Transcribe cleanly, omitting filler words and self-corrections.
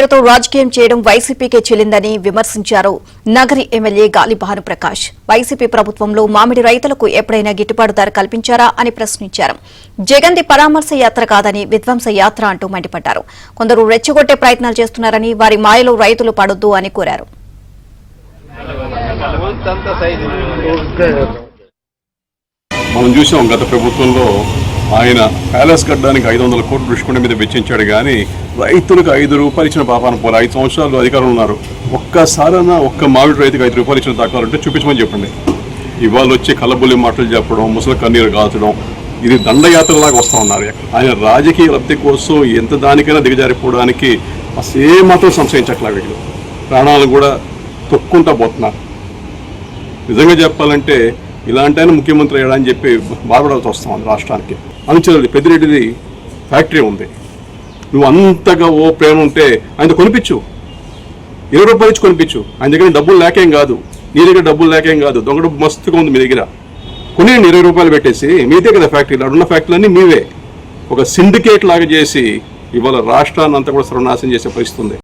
రాజకీయం చేయడం వైసీపీకే చెల్లిందని విమర్శించారు నగరి ఎమ్మెల్యే గాలి భానుప్రకాష్. వైసీపీ ప్రభుత్వంలో మామిడి రైతులకు ఎప్పుడైనా గిట్టుబాటు ధర కల్పించారా అని ప్రశ్నించారు. జగన్ది పరామర్శ యాత్ర కాదని విధ్వంస యాత్ర అంటూ మండిపడ్డారు. కొందరు రెచ్చగొట్టే ప్రయత్నాలు చేస్తున్నారని, వారి మాయలో రైతులు పడొద్దు అని కోరారు. మనం చూసాం గత ప్రభుత్వంలో ఆయన ప్యాలెస్ కట్టడానికి 500 కోట్ల రుషికొండ మీద వెచ్చించాడు, కానీ రైతులకు 5 రూపాయలు ఇచ్చిన పాపాన పోలే. 5 సంవత్సరాలు అధికారం ఉన్నారు. ఒక్కసారైనా ఒక్క మామిడి రైతుకు 5 రూపాయలు ఇచ్చిన దాఖలాలుంటే చూపించమని చెప్పండి. ఇవాళ వచ్చి కలబుల్లి మాటలు చెప్పడం, ముసలి కన్నీరు కాల్చడం, ఇది దండయాత్రలాగా వస్తూ ఉన్నారు. ఆయన రాజకీయ లబ్ధి కోసం ఎంత దానికైనా దిగజారిపోవడానికి అసలు ఏమాత్రం సంశయించట్లా. వీళ్ళు ప్రాణాలను కూడా తొక్కుంటా పోతున్నారు. నిజంగా చెప్పాలంటే ఇలాంటి ఆయన ముఖ్యమంత్రి అయ్యాడని చెప్పి బాధపడాల్సి వస్తాం రాష్ట్రానికి. అనుచరుది పెద్దిరెడ్డిది ఫ్యాక్టరీ ఉంది. నువ్వు అంతగా ఓ ప్రేమ ఉంటే ఆయన కొనిపించు, 20 రూపాయలు ఇచ్చి కొనిపించు. ఆయన దగ్గర డబ్బులు లేకేం కాదు, నీ దగ్గర డబ్బులు లేకేం కాదు. దొంగ డబ్బు మస్తుగా ఉంది మీ దగ్గర. కొని 20 రూపాయలు పెట్టేసి మీదే కదా ఫ్యాక్టరీలు, అడున్న ఫ్యాక్టరీలన్నీ మీవే. ఒక సిండికేట్ లాగా చేసి ఇవాళ రాష్ట్రాన్ని అంతా కూడా సర్వనాశనం చేసే పరిస్థితి ఉంది.